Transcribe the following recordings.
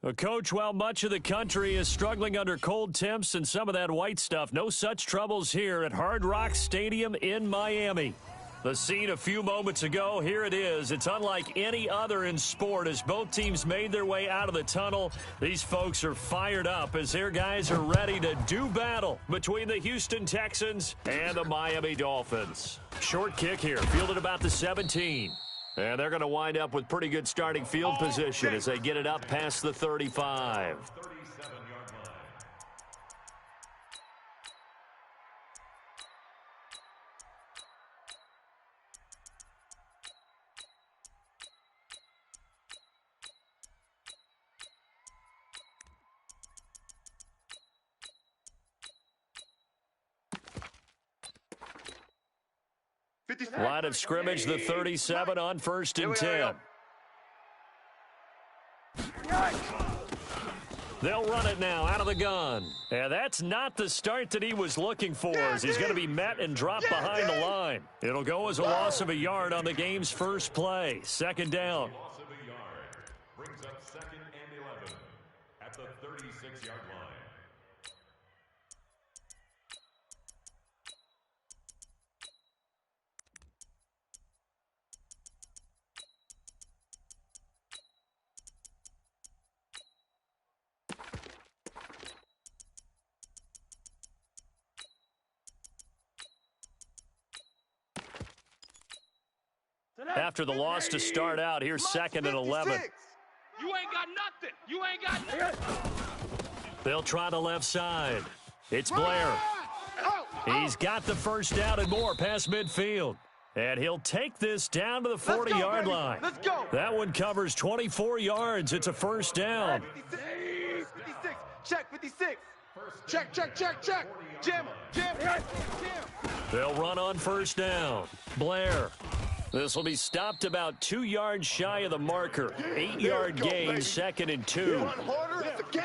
Well, Coach, while much of the country is struggling under cold temps and some of that white stuff, no such troubles here at Hard Rock Stadium in Miami. The scene a few moments ago, here it is. It's unlike any other in sport as both teams made their way out of the tunnel. These folks are fired up as their guys are ready to do battle between the Houston Texans and the Miami Dolphins. Short kick here, fielded about the 17. And they're going to wind up with pretty good starting field position as they get it up past the 35. Line of scrimmage, the 37 on 1st and 10. They'll run it now out of the gun. And that's not the start that he was looking for as he's going to be met and dropped behind the line. It'll go as a loss of a yard on the game's first play. 2nd down. Loss of a yard brings up 2nd and 11 at the 36-yard line. After the loss to start out, here's 2nd and 11. You ain't got nothing. You ain't got nothing. They'll try the left side. It's Blair. He's got the first down and more past midfield. And he'll take this down to the 40-yard line. Let's go. That one covers 24 yards. It's a first down. 56. Check 56. Check. Jam. They'll run on first down. Blair. This will be stopped about 2 yards shy of the marker. 8-yard gain, 2nd and 2.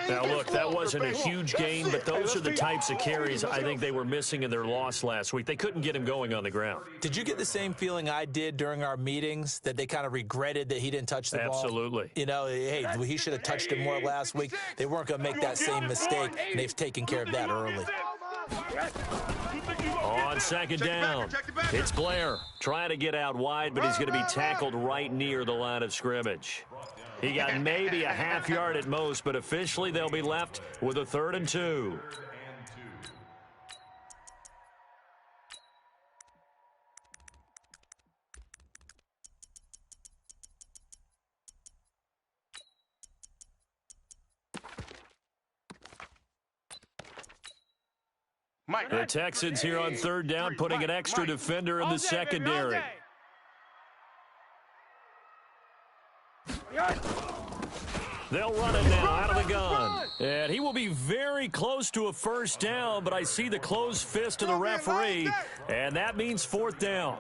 Now, look, that wasn't a huge gain, but those are the types of carries I think they were missing in their loss last week. They couldn't get him going on the ground. Did you get the same feeling I did during our meetings, that they kind of regretted that he didn't touch the ball? Absolutely. You know, hey, he should have touched it more last week. They weren't going to make that same mistake, and they've taken care of that early. On 2nd down, it's Blair trying to get out wide, but he's going to be tackled right near the line of scrimmage. He got maybe a half yard at most, but officially they'll be left with a 3rd and 2. The Texans here on 3rd down, putting an extra defender in the secondary. They'll run it now out of the gun. And he will be very close to a first down, but I see the closed fist of the referee, and that means 4th down.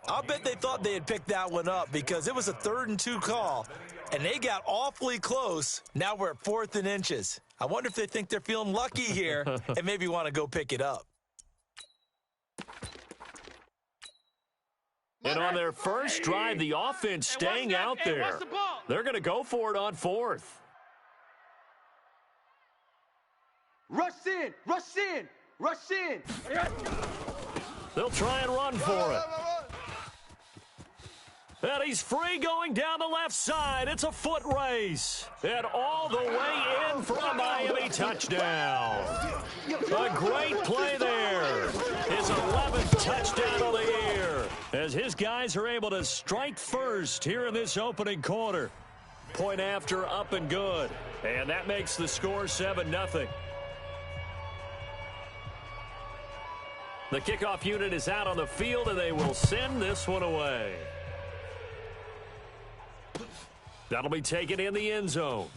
I'll bet they thought they had picked that one up because it was a 3rd and 2 call, and they got awfully close. Now we're at 4th and inches. I wonder if they think they're feeling lucky here and maybe want to go pick it up. And on their first drive, the offense staying out there. They're going to go for it on 4th. Rush in. They'll try and run for it. And he's free going down the left side. It's a foot race. And all the way in for a Miami touchdown. A great play there. His 11th touchdown of the year. As his guys are able to strike first here in this opening quarter. Point after, up and good. And that makes the score 7-0. The kickoff unit is out on the field, and they will send this one away. That'll be taken in the end zone.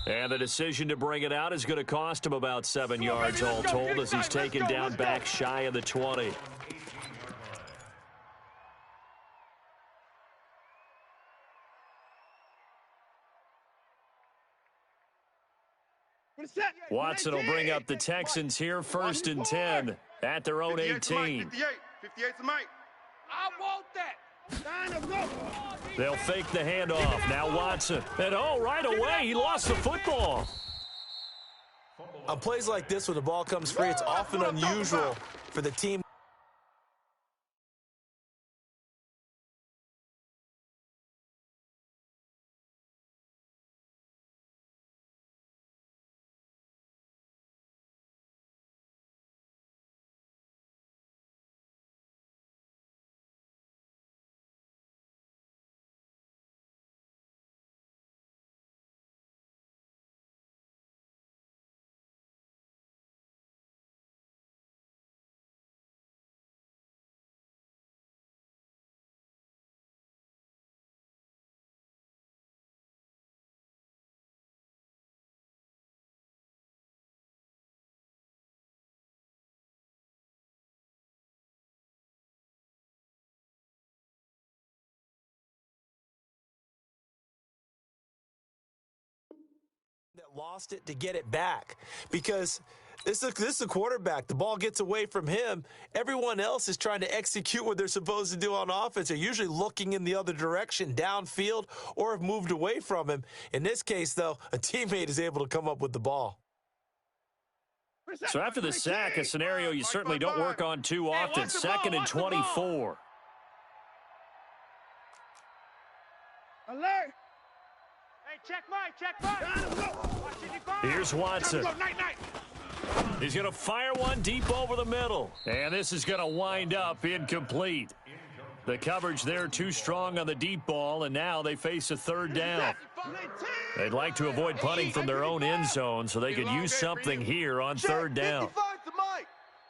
And the decision to bring it out is going to cost him about 7 yards all told as he's taken down back shy of the 20. Watson will bring up the Texans here, 1st and 10 at their own 18. 58's the mic. I want that. They'll fake the handoff. Now Watson. And right away, he lost the football. On plays like this, when the ball comes free, it's often unusual for the team that lost it to get it back, because this is a quarterback. The ball gets away from him. Everyone else is trying to execute what they're supposed to do on offense. They're usually looking in the other direction, downfield, or have moved away from him. In this case, though, a teammate is able to come up with the ball. So after the sack, a scenario you certainly don't work on too often. 2nd and 24. Alert! Hey, check Mike. Here's Watson. He's going to fire one deep over the middle. And this is going to wind up incomplete. The coverage there too strong on the deep ball, and now they face a 3rd down. They'd like to avoid punting from their own end zone so they could use something here on 3rd down.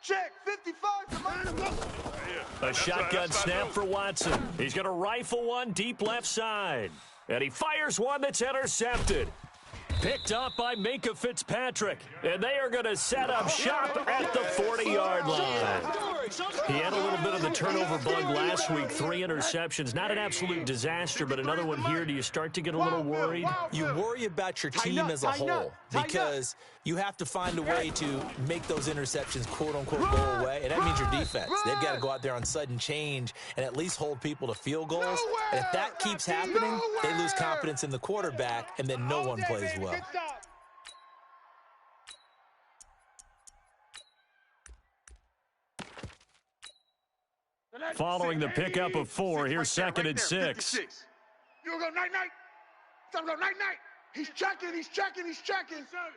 Check 55 to Mike. A shotgun snap for Watson. He's going to rifle one deep left side. And he fires one that's intercepted. Picked up by Minka Fitzpatrick. And they are going to set up shop at the 40-yard line. He had a little bit of the turnover bug last week. 3 interceptions. Not an absolute disaster, but another one here. Do you start to get a little worried? You worry about your team as a whole, because you have to find a way to make those interceptions, quote-unquote, go away, and that means your defense. They've got to go out there on sudden change and at least hold people to field goals. And if that keeps happening, they lose confidence in the quarterback, and then no one plays well. Following the pickup of 4, here's 2nd and 6. You go night-night. Time to go night-night. He's checking.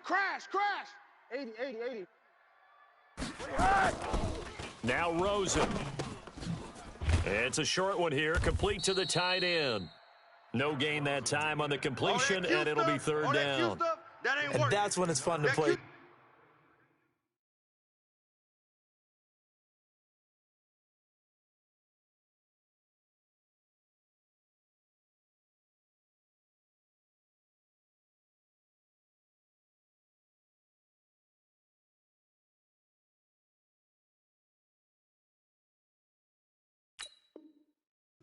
Crash. 80. Now Rosen. It's a short one here, complete to the tight end. No gain that time on the completion, and it'll be 3rd down. And that's when it's fun to play.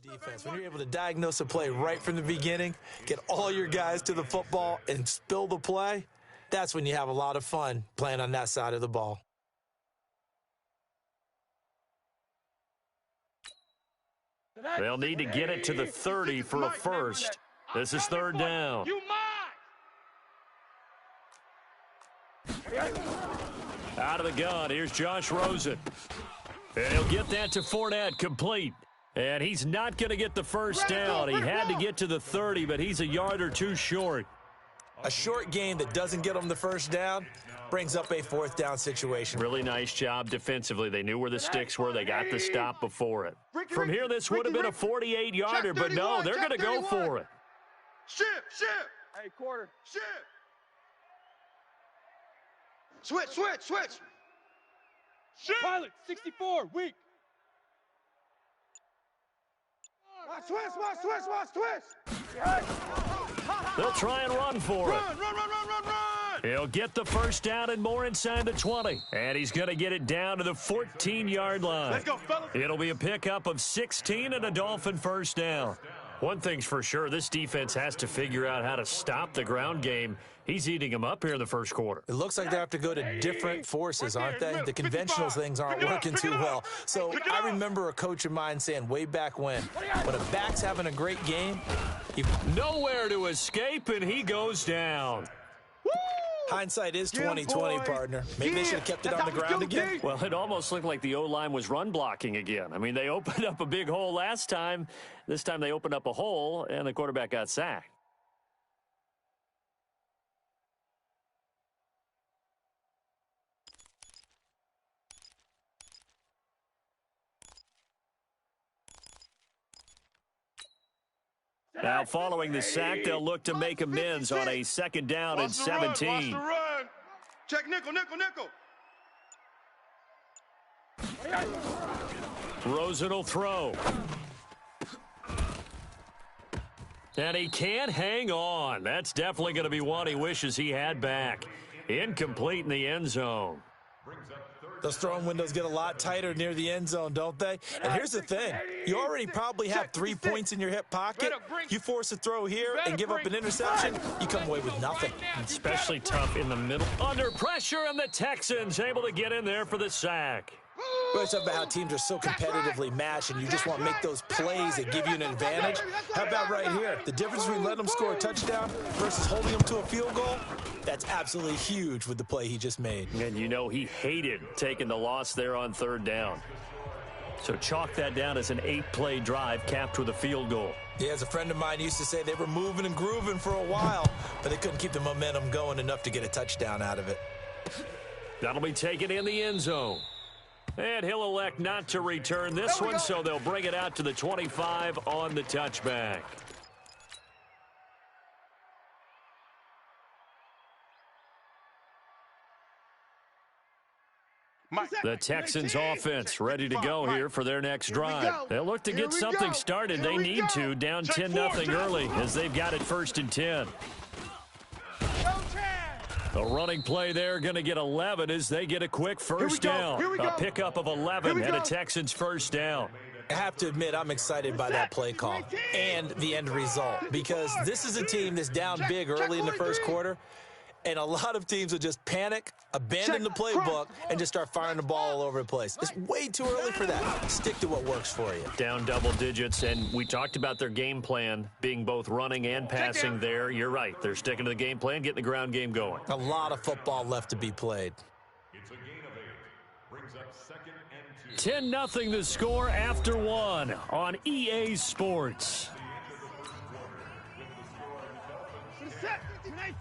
Defense, when you're able to diagnose a play right from the beginning, get all your guys to the football and spill the play, that's when you have a lot of fun playing on that side of the ball. They'll need to get it to the 30 for a first. This is 3rd down. Out of the gun, here's Josh Rosen. And he'll get that to Fournette, complete. And he's not going to get the first down. He had to get to the 30, but he's a yard or 2 short. A short game that doesn't get them the first down brings up a 4th down situation. Really nice job defensively. They knew where the sticks were. They got the stop before it. From here, this would have been a 48-yarder, but no, they're going to go for it. Ship. Hey, quarter. Ship. Switch. Ship. Pilot, 64, weak. Watch twist. They'll try and run for it. Run. He'll get the first down and more inside the 20. And he's going to get it down to the 14-yard line. Let's go, fellas. It'll be a pickup of 16 and a Dolphin first down. One thing's for sure, this defense has to figure out how to stop the ground game. He's eating them up here in the first quarter. It looks like they have to go to different forces, aren't they? The conventional things aren't working too well. So I remember a coach of mine saying way back when a back's having a great game, nowhere to escape, and he goes down. hindsight is 20/20, partner. Maybe they should have kept it on the ground again. Well, it almost looked like the O-line was run blocking again. I mean, they opened up a big hole last time. This time they opened up a hole, and the quarterback got sacked. Now, following the sack, they'll look to make amends on a second down and 17. Check nickel, nickel, nickel. Rosen will throw. And he can't hang on. That's definitely going to be one he wishes he had back. Incomplete in the end zone. Those throwing windows get a lot tighter near the end zone, don't they? And here's the thing. You already probably have 3 points in your hip pocket. You force a throw here and give up an interception, you come away with nothing. Especially tough in the middle. Under pressure, and the Texans able to get in there for the sack. We always talk about how teams are so competitively matched, and you just want to make those plays that give you an advantage. How about right here? The difference between letting them score a touchdown versus holding them to a field goal, that's absolutely huge with the play he just made. And you know he hated taking the loss there on third down. So chalk that down as an 8-play drive capped with a field goal. Yeah, as a friend of mine used to say, they were moving and grooving for a while, but they couldn't keep the momentum going enough to get a touchdown out of it. That'll be taken in the end zone. And he'll elect not to return this one, so they'll bring it out to the 25 on the touchback. The Texans offense ready to go here for their next drive. They'll look to get something started. They need to, down 10-0 early as they've got it 1st and 10. A running play there, going to get 11 as they get a quick first down. A pickup of 11 and a Texans first down. I have to admit, I'm excited by that play call and the end result, because this is a team that's down big early in the first quarter, and a lot of teams will just panic, abandon the playbook, and just start firing the ball all over the place. It's way too early for that. Stick to what works for you. Down double digits, and we talked about their game plan being both running and passing there. You're right. They're sticking to the game plan, getting the ground game going. A lot of football left to be played. It's a gain of 8. Brings up 2nd and 2. 10-0 the score after 1 on EA Sports.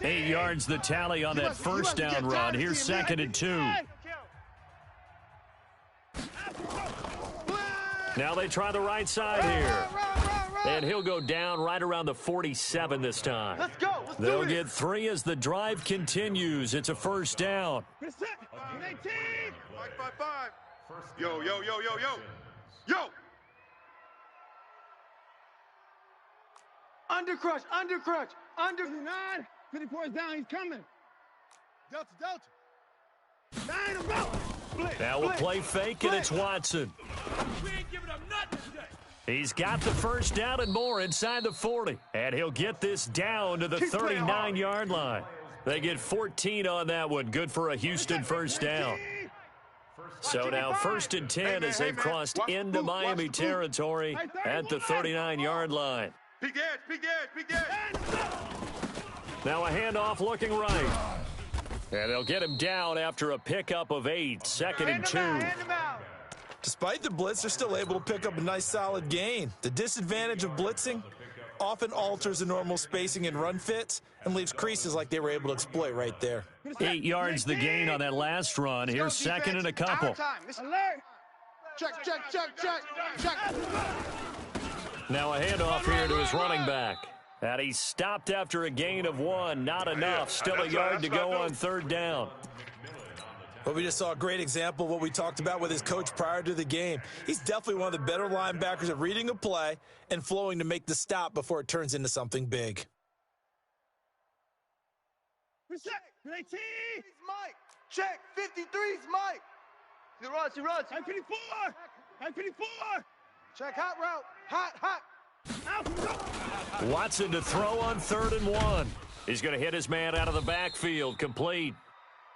8 yards the tally on that first down run. Here's 2nd and 2. Now they try the right side here. And he'll go down right around the 47 this time. Let's go. They'll get 3 as the drive continues. It's a first down. 5. Yo, yo, yo, yo, yo. Yo. Under crush, under crush, under 9. 54 is down, he's coming. Delta, Delta. Now we'll play fake, and it's Watson. We ain't giving up nothing today. He's got the first down and more inside the 40. And he'll get this down to the 39-yard line. They get 14 on that one. Good for a Houston first down. So now 1st and 10 as they've crossed into Miami territory at the 39-yard line. Big edge, big edge, big edge. Now a handoff looking right. And they'll get him down after a pickup of 8. 2nd and 2. Despite the blitz, they're still able to pick up a nice solid gain. The disadvantage of blitzing often alters the normal spacing and run fits and leaves creases like they were able to exploit right there. 8 yards the gain on that last run. Here's 2nd and a couple. Alert. Check, check, check, check, check. Now a handoff here to his running back. And he stopped after a gain of 1. Not enough. Still a yard to go on 3rd down. Well, we just saw a great example of what we talked about with his coach prior to the game. He's definitely one of the better linebackers at reading a play and flowing to make the stop before it turns into something big. Reset. 19. Mike. Check. 53's Mike. He runs. 54. 54. Check hot route. Hot. Watson to throw on 3rd and 1. He's going to hit his man out of the backfield, complete.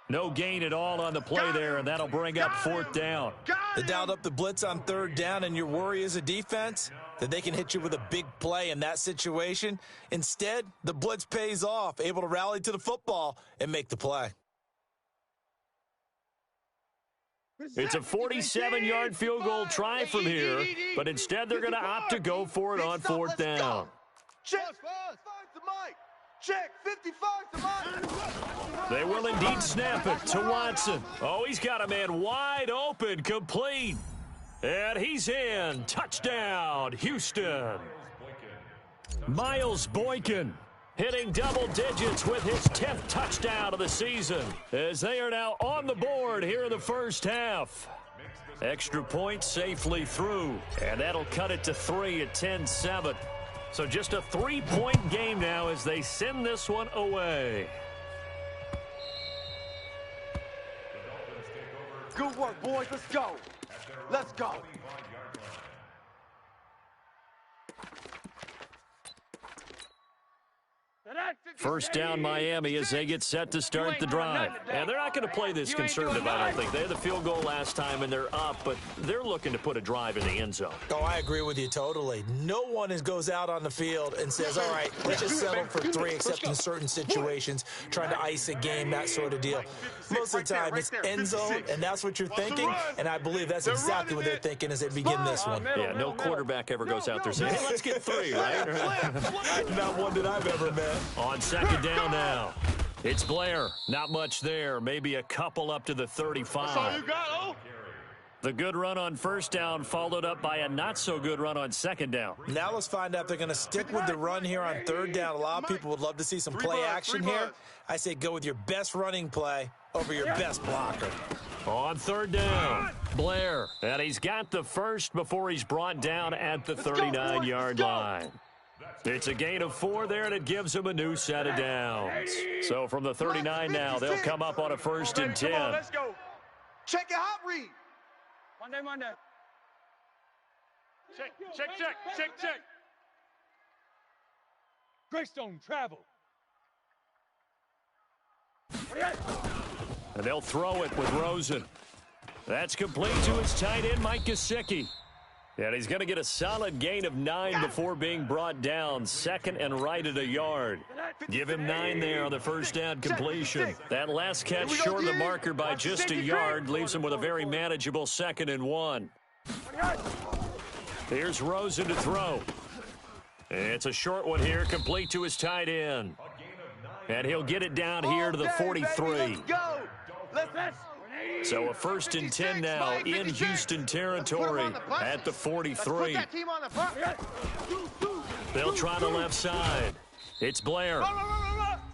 No gain at all on the play there, and that'll bring up 4th down. They dialed up the blitz on 3rd down, and your worry as a defense that they can hit you with a big play in that situation. Instead, the blitz pays off, able to rally to the football and make the play. It's a 47-yard field goal try from here, but instead they're going to opt to go for it on 4th down. Check 55 to Mike. Check 55 to Mike. They will indeed snap it to Watson. Oh, he's got a man wide open, complete. And he's in. Touchdown, Houston. Miles Boykin hitting double digits with his 10th touchdown of the season, as they are now on the board here in the first half. Extra point safely through, and that'll cut it to 3 at 10-7. So just a 3-point game now as they send this one away. Good work, boys. Let's go. Let's go. First down Miami as they get set to start the drive. And they're not going to play this conservative, I don't think. They had the field goal last time and they're up, but they're looking to put a drive in the end zone. Oh, I agree with you totally. No one goes out on the field and says, all right, let's just settle for 3, except in certain situations, trying to ice a game, that sort of deal. Most of the time, it's end zone, and that's what you're thinking, and I believe that's exactly what they're thinking as they begin this one. Yeah, no quarterback ever goes out there saying, hey, let's get 3, right? Not one that I've ever met. On 2nd down now. It's Blair. Not much there. Maybe a couple up to the 35. That's all you got, oh? The good run on 1st down followed up by a not-so-good run on 2nd down. Now let's find out if they're going to stick with the run here on 3rd down. A lot of people would love to see some play action here. I say go with your best running play over your best blocker. On 3rd down, Blair. And he's got the first before he's brought down at the 39-yard line. It's a gain of 4 there, and it gives him a new set of downs. So from the 39 now, they'll come up on a 1st and 10. Come on, let's go. Check your hot read. Monday. Check. Greystone, travel. And they'll throw it with Rosen. That's complete to his tight end, Mike Gesicki. And he's going to get a solid gain of 9 before being brought down. 2nd and right at a yard. Give him 9 there on the 1st down completion. That last catch short of the marker by just a yard leaves him with a very manageable 2nd and 1. Here's Rosen to throw. It's a short one here, complete to his tight end. And he'll get it down here to the 43. So a 1st and 10 now in Houston territory at the 43. They'll try the left side. It's Blair.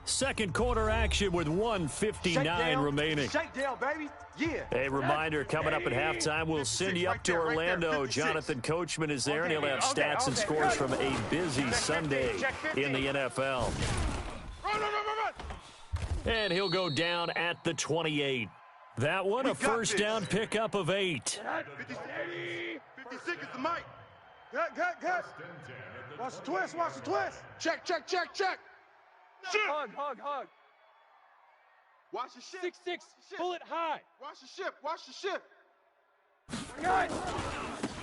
Second quarter action with 1:59 remaining. A reminder, coming up at halftime, we'll send you up to Orlando. Jonathan Coachman is there, and he'll have stats and scores from a busy Sunday in the NFL. And he'll go down at the 28. That one, a 1st down pickup of 8. 56 is the mic. Cut. Watch the twist. Check. Hug. Watch the ship. 6-6, pull it high. Watch the ship.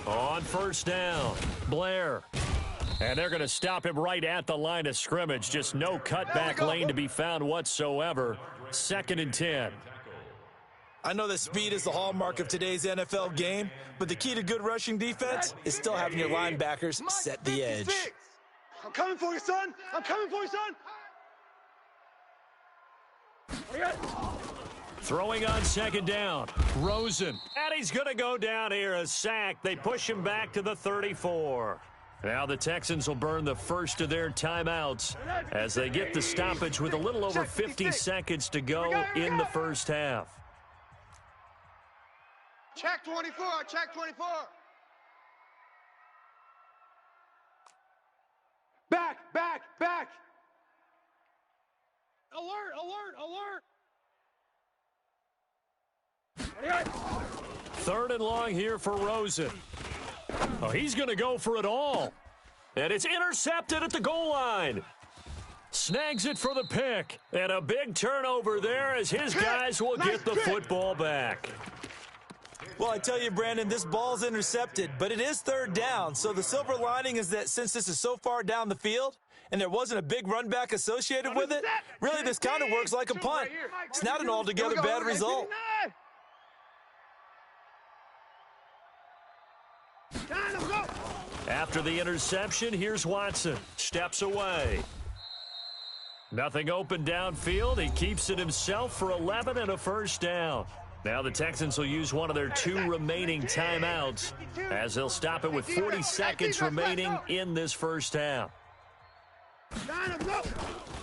On 1st down, Blair. And they're going to stop him right at the line of scrimmage. Just no cutback lane to be found whatsoever. 2nd and 10. I know that speed is the hallmark of today's NFL game, but the key to good rushing defense is still having your linebackers set the edge. I'm coming for you, son. Throwing on 2nd down, Rosen. And he's going to go down here, a sack. They push him back to the 34. Now the Texans will burn the first of their timeouts as they get the stoppage with a little over 50 seconds to go in the first half. Check 24. Back. Alert. 3rd and long here for Rosen. Oh, he's going to go for it all. And it's intercepted at the goal line. Snags it for the pick. And a big turnover there as his guys will get the football back. Well, I tell you, Brandon, this ball's intercepted, but it is third down. So the silver lining is that since this is so far down the field and there wasn't a big run back associated with it, really this kind of works like a punt. It's not an altogether bad result. After the interception, here's Watson. Steps away. Nothing open downfield. He keeps it himself for 11 and a first down. Now the Texans will use one of their 2 remaining timeouts as they'll stop it with 40 seconds remaining in this first half.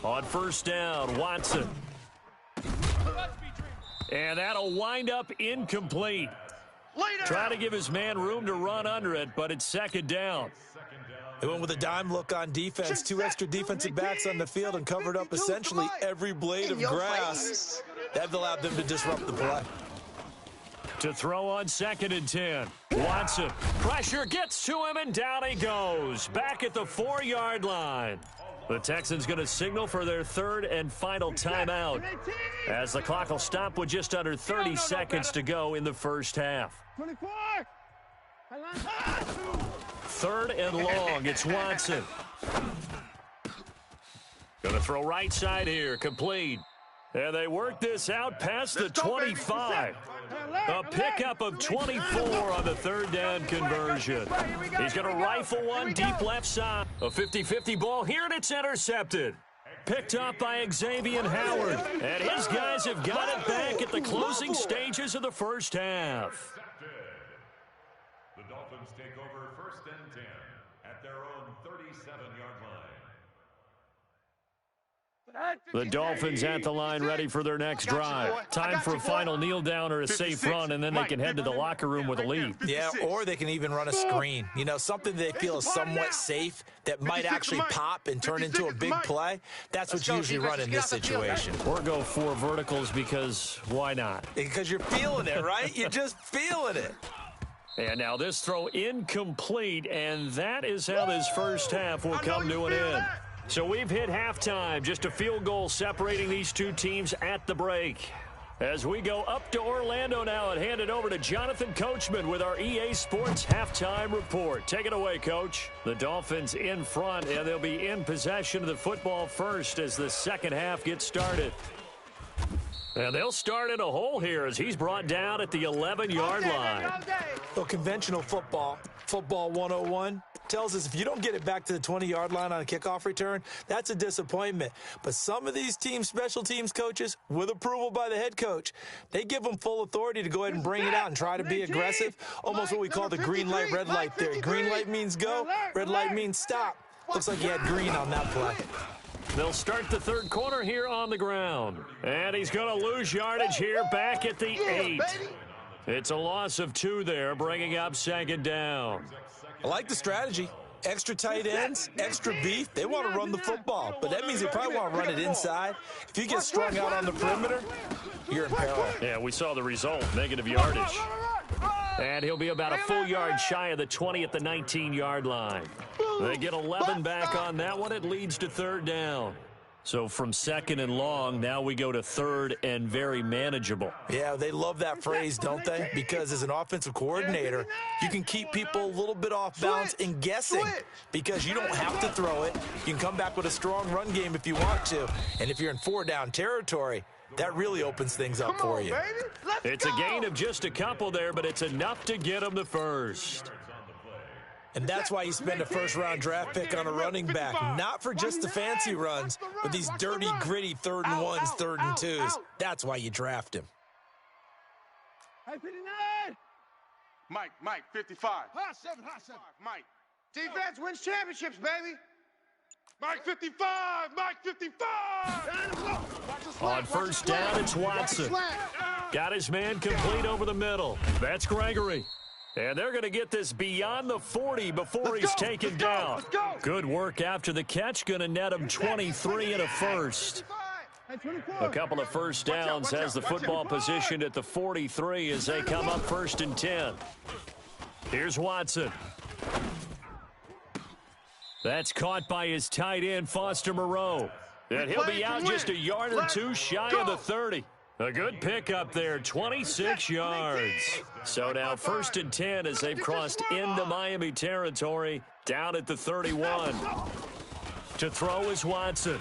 On first down, Watson. And that'll wind up incomplete. Trying to give his man room to run under it, but it's second down. They went with a dime look on defense. 2 extra defensive backs on the field and covered up essentially every blade of grass. That allowed them to disrupt the play. To throw on 2nd and 10. Watson. Pressure gets to him, and down he goes. Back at the 4-yard line. The Texans going to signal for their 3rd and final timeout as the clock will stop with just under 30 seconds to go in the first half. 3rd and long. It's Watson. Going to throw right side here. Complete. And they work this out past the 25. A pickup of 24 on the 3rd down conversion. He's going to rifle one deep left side. A 50-50 ball here, and it's intercepted. Picked up by Xavier Howard. And his guys have got it back at the closing stages of the first half. The Dolphins take over 1st and 10 at their own 37-yard line. The Dolphins at the line ready for their next drive. Time for a final kneel down or a safe run, and then they can head to the locker room with a lead. Yeah, or they can even run a screen. You know, something they feel is somewhat safe that might actually pop and turn into a big play. That's what you usually run in this situation. Or go 4 verticals because why not? Because you're feeling it, right? You're just feeling it. And now this throw incomplete, and that is how this first half will come to an end. So we've hit halftime, just a field goal separating these 2 teams at the break. As we go up to Orlando now and hand it over to Jonathan Coachman with our EA Sports Halftime Report. Take it away, Coach. The Dolphins in front, and they'll be in possession of the football first as the second half gets started. And they'll start in a hole here as he's brought down at the 11-yard line. Well, conventional football 101, tells us if you don't get it back to the 20-yard line on a kickoff return, that's a disappointment. But some of these teams, special teams coaches, with approval by the head coach, they give them full authority to go ahead and bring it out and try to be aggressive, almost what we call the green light, red light theory. Green light means go, red light means stop. Looks like he had green on that play. They'll start the 3rd quarter here on the ground. And he's going to lose yardage here back at the 8. It's a loss of 2 there, bringing up 2nd down. I like the strategy. Extra tight ends, extra beef. They want to run the football, but that means they probably want to run it inside. If you get strung out on the perimeter, you're in peril. Yeah, we saw the result, negative yardage. And he'll be about a full yard shy of the 20 at the 19-yard line. They get 11 back on that one. It leads to 3rd down. So from 2nd and long, now we go to 3rd and very manageable. Yeah, they love that phrase, don't they? Because as an offensive coordinator, you can keep people a little bit off balance and guessing because you don't have to throw it. You can come back with a strong run game if you want to. And if you're in 4-down territory, that really opens things up for you. It's a gain of just a couple there, but it's enough to get them the first. And that's why you spend a first-round draft pick on a running back, not for just the fancy runs, but these dirty, gritty 3rd and 1s, 3rd and 2s. That's why you draft him. Mike, 55. Hot 7. Mike. Defense wins championships, baby. Mike 55. On first down, it's Watson. Got his man complete over the middle. That's Gregory. And they're going to get this beyond the 40 before he's taken down. Good work after the catch. Going to net him 23 and a first. A couple of first downs has the football positioned at the 43 as they come up 1st and 10. Here's Watson. That's caught by his tight end, Foster Moreau. And he'll be out just a yard or two shy of the 30. A good pickup there, 26 yards. So now 1st and 10 as they've crossed into Miami territory, down at the 31. To throw is Watson.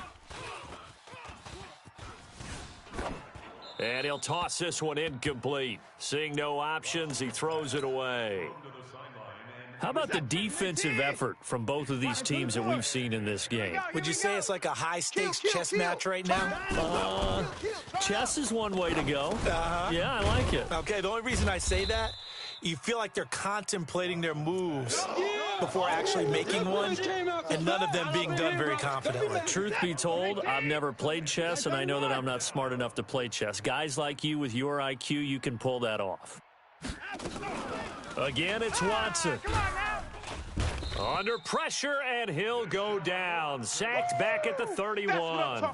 And he'll toss this one incomplete. Seeing no options, he throws it away. How about the defensive effort from both of these teams that we've seen in this game? Would you say it's like a high-stakes chess match right now? Chess is one way to go. Yeah, I like it. Okay, the only reason I say that, you feel like they're contemplating their moves before actually making one, and none of them being done very confidently. Truth be told, I've never played chess, and I know that I'm not smart enough to play chess. Guys like you with your IQ, you can pull that off. Again, it's Watson. Under pressure, and he'll go down. Sacked back at the 31.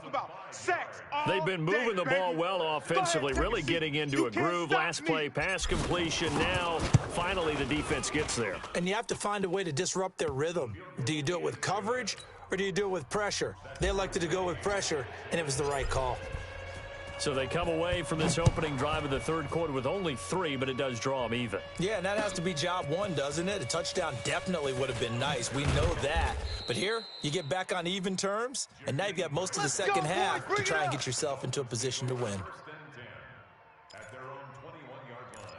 They've been moving the ball well offensively, really getting into a groove. Last play, pass completion. Now, finally, the defense gets there. And you have to find a way to disrupt their rhythm. Do you do it with coverage, or do you do it with pressure? They elected to go with pressure, and it was the right call. So they come away from this opening drive of the third quarter with only 3, but it does draw them even. Yeah, and that has to be job one, doesn't it? A touchdown definitely would have been nice. We know that. But here, you get back on even terms, and now you've got most of the second half to try and get yourself into a position to win. At their own 21-yard line.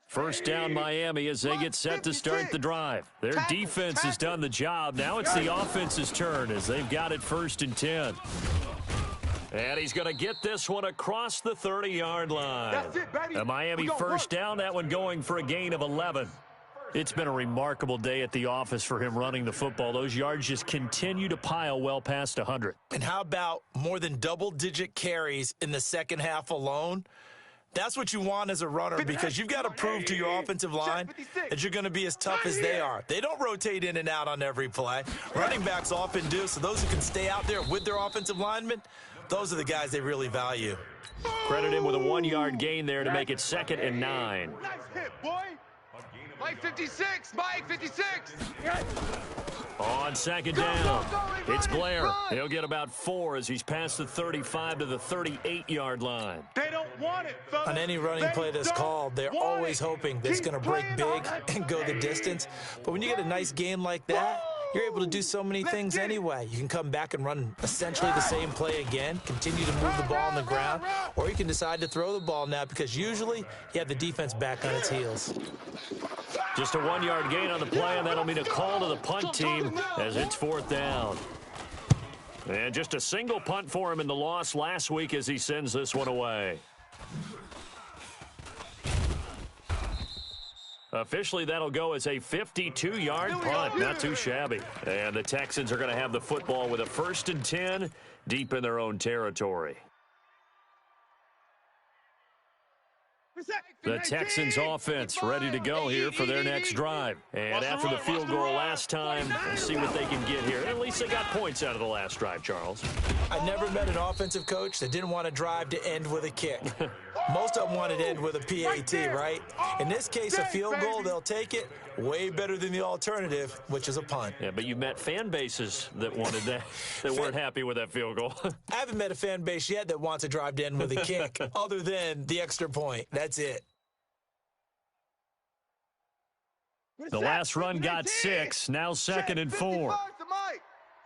First down Miami as they get set to start the drive. Their defense has done the job. Now it's the offense's turn as they've got it 1st and 10. And he's going to get this one across the 30-yard line. A Miami first down, that one going for a gain of 11. It's been a remarkable day at the office for him running the football. Those yards just continue to pile well past 100. And how about more than double-digit carries in the second half alone? That's what you want as a runner, because you've got to prove to your offensive line that you're going to be as tough as they are. They don't rotate in and out on every play. Running backs often do, so those who can stay out there with their offensive linemen, those are the guys they really value. Credit him with a 1-yard gain there to make it 2nd and 9. Nice hit, boy. Mike 56, Mike 56. On 2nd down, it's Blair. He'll get about 4 as he's past the 35 to the 38-yard line. They don't want it, fellas. On any running play that's called, they're always hoping that it's going to break big and go the distance. But when you get a nice game like that, you're able to do so many things anyway. You can come back and run essentially the same play again, continue to move the ball on the ground, or you can decide to throw the ball now because usually you have the defense back on its heels. Just a 1-yard gain on the play, and that'll mean a call to the punt team as it's 4th down. And just a single punt for him in the loss last week as he sends this one away. Officially, that'll go as a 52-yard punt. Not too shabby. And the Texans are going to have the football with a 1st and 10 deep in their own territory. The Texans offense ready to go here for their next drive. And after the field goal last time, we'll see what they can get here. At least they got points out of the last drive, Charles. I never met an offensive coach that didn't want a drive to end with a kick. Most of them wanted to end with a PAT, right? In this case, a field goal, they'll take it. Way better than the alternative, which is a punt. Yeah, but you met fan bases that wanted that, that weren't happy with that field goal. I haven't met a fan base yet that wants a drive to end with a kick, other than the extra point. That's it. The last run got 6, now 2nd and 4.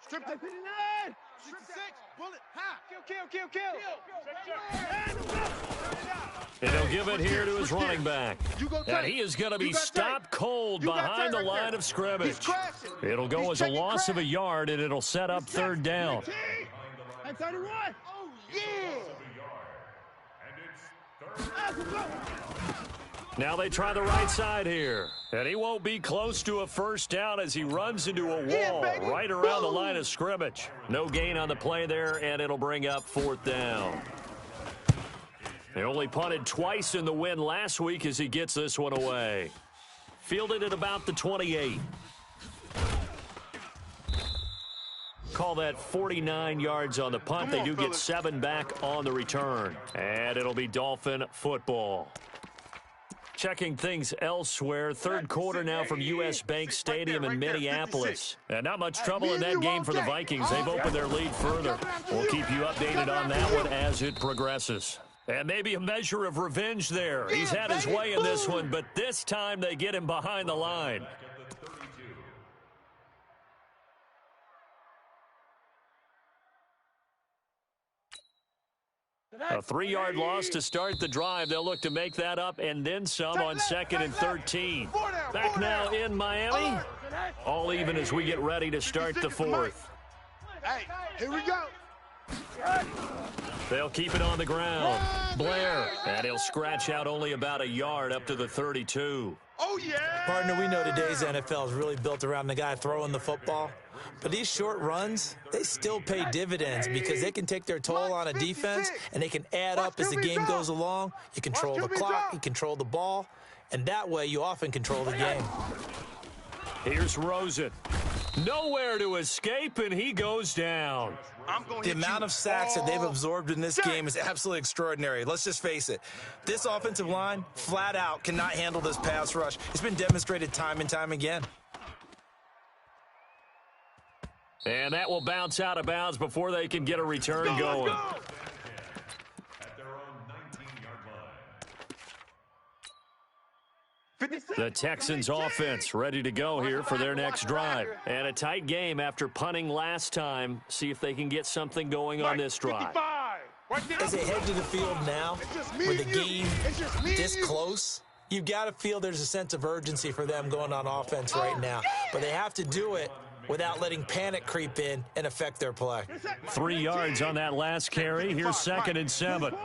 Strip the 59. Strip 6. Bullet. Ha. Kill. And he'll give it here to his running back. And he is going to be stopped cold behind the line of scrimmage. It'll go as a loss of a yard, and it'll set up 3rd down. And 31. Oh, yeah. And it's 3rd. Now they try the right side here. And he won't be close to a 1st down as he runs into a wall right around the line of scrimmage. No gain on the play there, and it'll bring up 4th down. They only punted twice in the win last week as he gets this one away. Fielded at about the 28. Call call that 49 yards on the punt. They do get 7 back on the return. And it'll be Dolphin football. Checking things elsewhere. Third quarter now from U.S. Bank Stadium in Minneapolis. And not much trouble in that game for the Vikings. They've opened their lead further. We'll keep you updated on that one as it progresses. And maybe a measure of revenge there. He's had his way in this one, but this time they get him behind the line. A 3-yard loss to start the drive. They'll look to make that up and then some on 2nd and 13. Back now in Miami. All even as we get ready to start the 4th. Hey, here we go. They'll keep it on the ground. Blair. And he'll scratch out only about a yard up to the 32. Oh, yeah. Partner, we know today's NFL is really built around the guy throwing the football. But these short runs, they still pay dividends because they can take their toll on a defense and they can add up as the game goes along. You control the clock, you control the ball, and that way you often control the game. Here's Rosen. Nowhere to escape, and he goes down. The amount of sacks that they've absorbed in this game is absolutely extraordinary. Let's just face it. This offensive line, flat out, cannot handle this pass rush. It's been demonstrated time and time again. And that will bounce out of bounds before they can get a return going. At their own 19-yard line. The Texans offense ready to go here for their next drive. And a tight game after punting last time. See if they can get something going on this drive. As they head to the field now, with the game this close, you've got to feel there's a sense of urgency for them going on offense right now. But they have to do it without letting panic creep in and affect their play. 3 yards on that last carry. Here's 2nd and 7.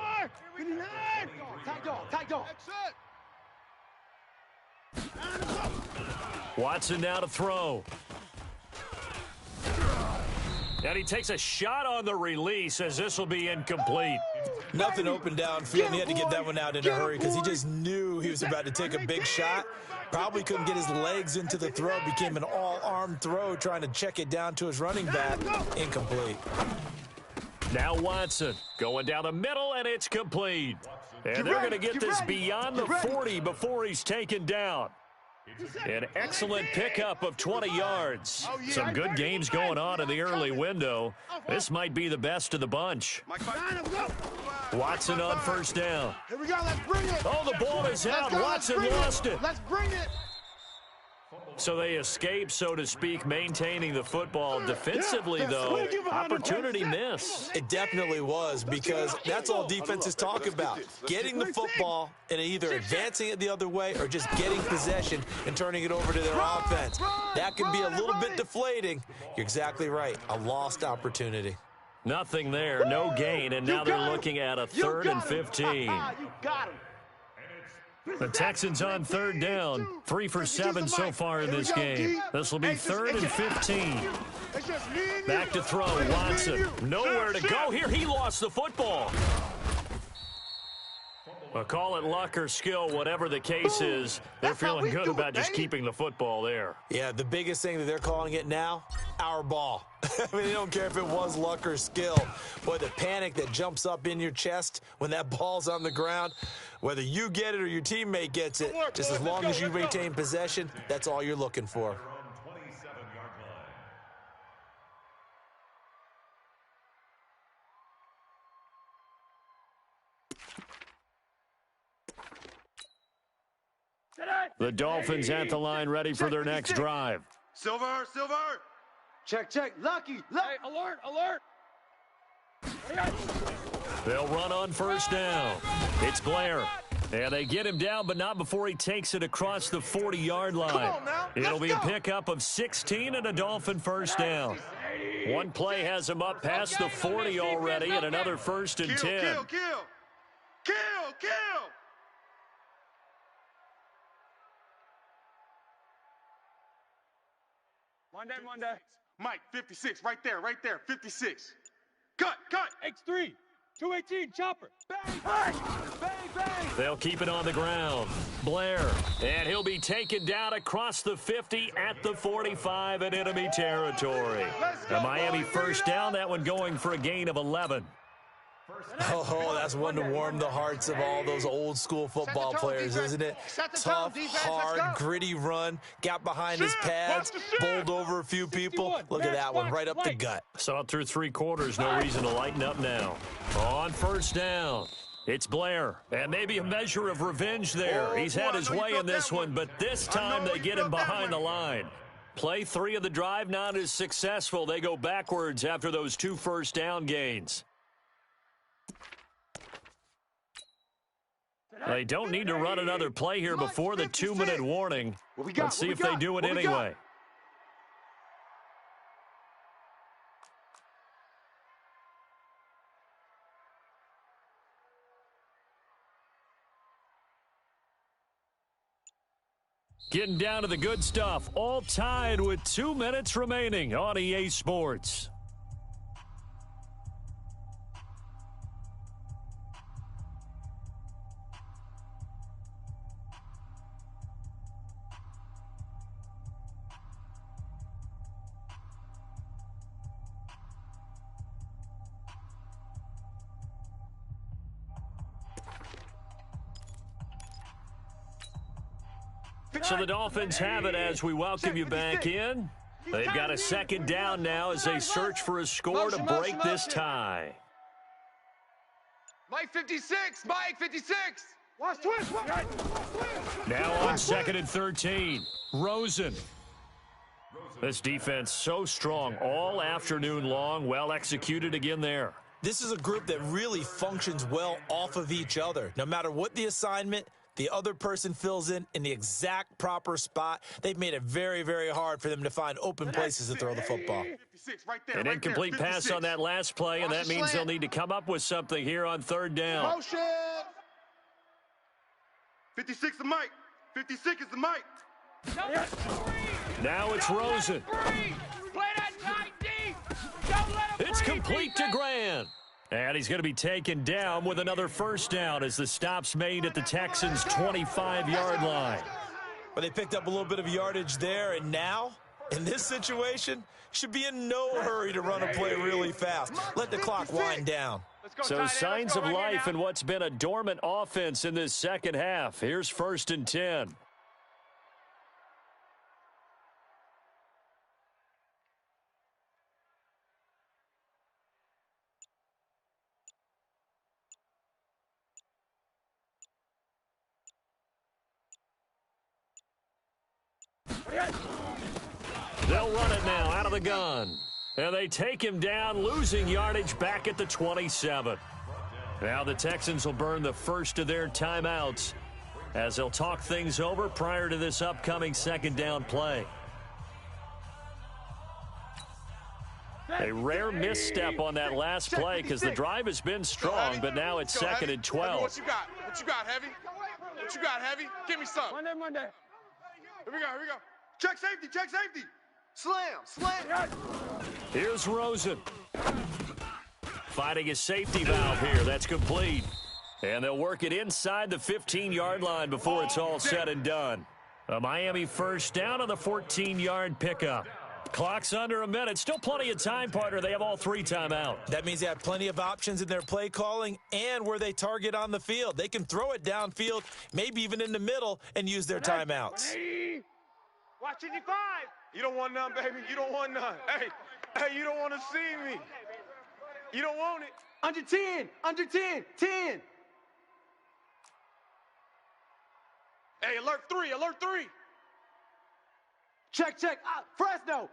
Watson now to throw. And he takes a shot on the release as this will be incomplete. Nothing open downfield, and he had to get that one out in a hurry because he just knew he was about to take a big shot. Probably couldn't get his legs into the throw. Became an all-arm throw trying to check it down to his running back. Incomplete. Now Watson going down the middle, and it's complete. And they're going to get this beyond the 40 before he's taken down. An excellent pickup of 20 yards. Some good games going on in the early window. This might be the best of the bunch. Watson on first down. Here we go. Let's bring it. Oh, the ball is out. Watson lost it. Let's bring it. So they escape, so to speak, maintaining the football. Defensively, though, opportunity miss. It definitely was, because that's all defenses talk about. Getting the football and either advancing it the other way or just getting possession and turning it over to their offense. That can be a little bit deflating. You're exactly right. A lost opportunity. Nothing there, no gain, and now they're looking at a 3rd and 15. You got him. The Texans on 3rd down. 3 for 7 so far in this game. This will be 3rd and 15. Back to throw. Watson. Nowhere to go here. He lost the football. Well, call it luck or skill, whatever the case is. They're feeling good about just keeping the football there. Yeah, the biggest thing that they're calling it now, our ball. I mean, they don't care if it was luck or skill. Boy, the panic that jumps up in your chest when that ball's on the ground, whether you get it or your teammate gets it, just as long as you retain possession, that's all you're looking for. The Dolphins at the line, ready for their next drive. Silver. Check. Lucky. Hey, alert. They'll run on first down. It's Blair. And they get him down, but not before he takes it across the 40-yard line. It'll be a pickup of 16 and a Dolphin first down. One play has him up past the 40 already, and another 1st and 10. Kill. Monday. Mike, 56, right there, 56. Cut. X3, 218, chopper. Bang. They'll keep it on the ground. Blair, and he'll be taken down across the 50 at the 45 in enemy territory. A Miami first down, that one going for a gain of 11. Oh, that's one to warm the hearts of all those old school football players, isn't it? Tough, hard, gritty run, got behind his pads, bowled over a few people. Look at that one, right up the gut. Saw it through 3 quarters, no reason to lighten up now. On first down, it's Blair, and maybe a measure of revenge there. He's had his way in this one, but this time they get him behind the line. Play 3 of the drive not as successful. They go backwards after those 2 first down gains. They don't need to run another play here before the 2-minute warning. Let's see if they do it anyway. Getting down to the good stuff, all tied with 2 minutes remaining on EA Sports. So the Dolphins have it as we welcome you back in. They've got a second down now as they search for a score to break this tie. Mike 56, Mike 56. Watch twist. Now on 2nd and 13, Rosen. This defense so strong all afternoon long, well executed again there. This is a group that really functions well off of each other. No matter what the assignment, the other person fills in the exact proper spot. They've made it very, very hard for them to find open places to throw the football. An incomplete pass on that last play, and that means they'll need to come up with something here on 3rd down. Motion. 56 is Mike. 56 is the Mike. Now it's Rosen. It's complete to Grant. And he's going to be taken down with another first down as the stop's made at the Texans' 25-yard line. But they picked up a little bit of yardage there, and now, in this situation, should be in no hurry to run a play really fast. Let the clock wind down. So signs of life in what's been a dormant offense in this second half. Here's 1st and 10. They'll run it now out of the gun. And they take him down, losing yardage back at the 27. Now the Texans will burn the first of their timeouts as they'll talk things over prior to this upcoming 2nd down play. A rare misstep on that last play because the drive has been strong, but now it's 2nd and 12. What you got? What you got, Heavy? What you got, Heavy? Give me some. Monday. Here we go. Check safety. Slam. Here's Rosen. Finding his safety valve here. That's complete. And they'll work it inside the 15-yard line before it's all said and done. A Miami first down on the 14-yard pickup. Clock's under a minute. Still plenty of time, partner. They have all 3 timeouts. That means they have plenty of options in their play calling and where they target on the field. They can throw it downfield, maybe even in the middle, and use their timeouts. Watch 85. You don't want none, baby. You don't want none. Hey, you don't want to see me. You don't want it. Under 10. 10. Hey, alert 3. Check. Fresno.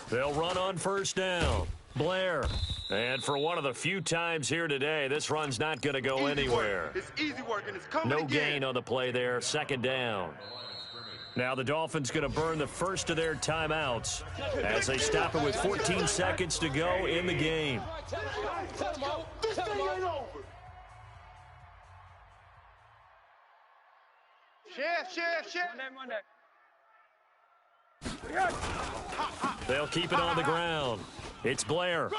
They'll run on first down. Blair. And for one of the few times here today, this run's not going to go anywhere. It's easy work, and it's coming No again. gain on the play there. 2nd down. Now the Dolphins going to burn the first of their timeouts as they stop it with 14 seconds to go in the game. This thing ain't over. Chef. They'll keep it on the ground. It's Blair.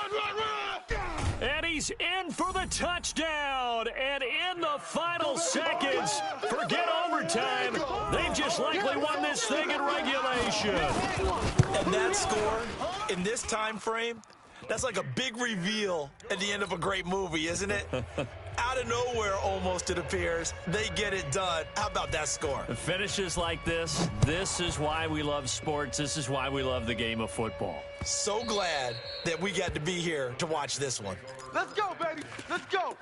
And he's in for the touchdown. And in the final seconds, forget overtime. They've just likely won this thing in regulation. And that score, in this time frame, that's like a big reveal at the end of a great movie, isn't it? Out of nowhere, almost, it appears. They get it done. How about that score? Finishes like this is why we love sports. This is why we love the game of football. So glad that we got to be here to watch this one. Let's go, baby. Let's go.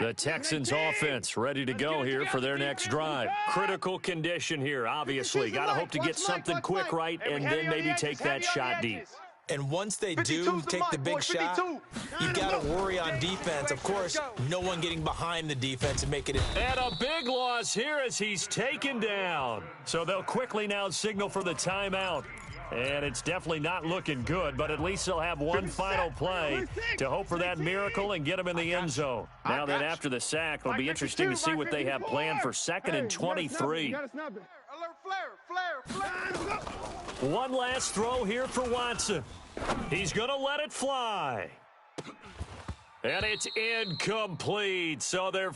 The Texans offense ready to go here for their next drive. Critical condition here, obviously. Got to hope to get something quick right and then maybe take that shot deep. And once they do take the big shot, you got to worry on defense. Of course, no one getting behind the defense and making it. And a big loss here as he's taken down. So they'll quickly now signal for the timeout. And it's definitely not looking good, but at least they'll have one final play to hope for that miracle and get them in the end zone. Now then, after the sack, it'll be interesting to see what they have planned for 2nd and 23. One last throw here for Watson. He's going to let it fly. And it's incomplete. So they're